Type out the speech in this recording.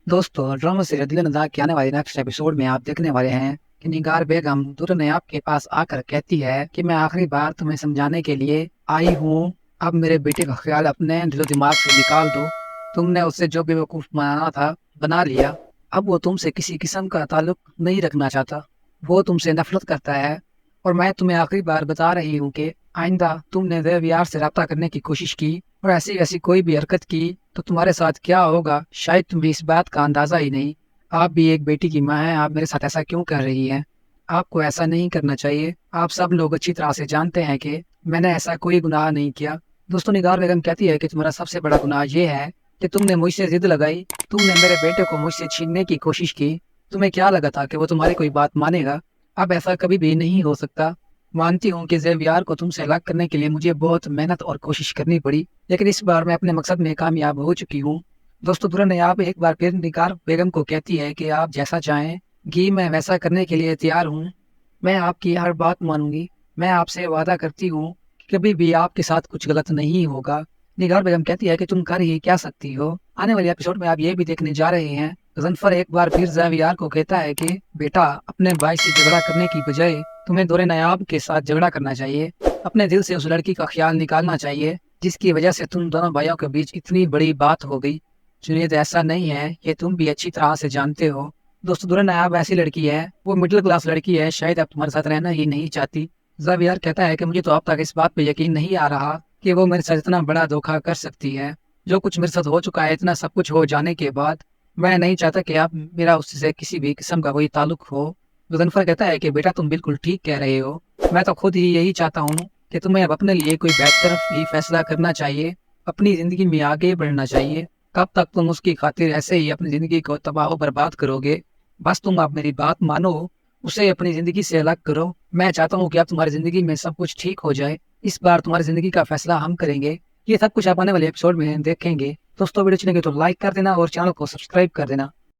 दोस्तों, drama serial दिल नदा के आने वाले नेक्स्ट एपिसोड में आप देखने वाले हैं कि निगार बेगम दुल्हन नयाब के पास आकर कहती है कि मैं आखिरी बार तुम्हें समझाने के लिए आई हूँ। अब मेरे बेटे का ख्याल अपने दिलो दिमाग से निकाल दो। तुमने उससे जो बेवकूफ़ बनाना था बना लिया। अब वो तुमसे किसी किस्म का ताल्लुक नहीं रखना चाहता। वो तुमसे नफरत करता है। और मैं तुम्हें आखिरी बार बता रही हूँ कि आइंदा तुमने देवयार से रब्ता करने की कोशिश की और ऐसी वैसी कोई भी हरकत की तो तुम्हारे साथ क्या होगा शायद तुम्हें इस बात का अंदाजा ही नहीं। आप भी एक बेटी की माँ हैं, आप मेरे साथ ऐसा क्यों कर रही हैं? आपको ऐसा नहीं करना चाहिए। आप सब लोग अच्छी तरह से जानते हैं कि मैंने ऐसा कोई गुनाह नहीं किया। दोस्तों, निगार बेगम कहती है कि तुम्हारा सबसे बड़ा गुनाह ये है कि तुमने मुझसे जिद लगाई, तुमने मेरे बेटे को मुझसे छीनने की कोशिश की। तुम्हें क्या लगा था कि वो तुम्हारी कोई बात मानेगा? अब ऐसा कभी भी नहीं हो सकता। मानती हूँ कि ज़ेवियर को तुमसे अलग करने के लिए मुझे बहुत मेहनत और कोशिश करनी पड़ी, लेकिन इस बार मैं अपने मकसद में कामयाब हो चुकी हूँ। दोस्तों, दुल्हन नयाब एक बार फिर निगार बेगम को कहती है कि आप जैसा चाहेंगी मैं वैसा करने के लिए तैयार हूँ। मैं आपकी हर बात मानूंगी। मैं आपसे वादा करती हूँ कि कभी भी आपके साथ कुछ गलत नहीं होगा। निगार बेगम कहती है कि तुम कर ही क्या सकती हो। आने वाले एपिसोड में आप ये भी देखने जा रहे हैं गजनफर एक बार फिर ज़ेवियर को कहता है कि बेटा, अपने भाई से झगड़ा करने की बजाय तुम्हें दुल्हन नयाब के साथ झगड़ा करना चाहिए। अपने दिल से उस लड़की का ख्याल निकालना चाहिए जिसकी वजह से तुम दोनों भाइयों के बीच इतनी बड़ी बात हो गई। जुनैद, ऐसा नहीं है, ये तुम भी अच्छी तरह से जानते हो। दोस्तों, दुल्हन नयाब ऐसी लड़की है, वो मिडिल क्लास लड़की है, शायद अब तुम्हारे साथ रहना ही नहीं चाहती। ज़ेवियर कहता है कि मुझे तो अब तक इस बात पे यकीन नहीं आ रहा कि वो मेरे साथ इतना बड़ा धोखा कर सकती है। जो कुछ मेरे साथ हो चुका है, इतना सब कुछ हो जाने के बाद मैं नहीं चाहता कि आप मेरा उससे किसी भी किस्म का कोई ताल्लुक हो। मुजफ्फर कहता है कि बेटा, तुम बिल्कुल ठीक कह रहे हो। मैं तो खुद ही यही चाहता हूँ कि तुम्हें अब अपने लिए कोई बेहतर ही फैसला करना चाहिए, अपनी ज़िंदगी में आगे बढ़ना चाहिए। कब तक तुम उसकी खातिर ऐसे ही अपनी ज़िंदगी को तबाह बर्बाद करोगे? बस तुम अब मेरी बात मानो, उसे अपनी ज़िंदगी से अलग करो। मैं चाहता हूँ कि अब तुम्हारी ज़िंदगी में सब कुछ ठीक हो जाए। इस बार तुम्हारी ज़िंदगी का फैसला हम करेंगे। ये सब कुछ आप आने वाले एपिसोड में देखेंगे। दोस्तों, वीडियो अच्छी लगे तो लाइक कर देना और चैनल को सब्सक्राइब कर देना।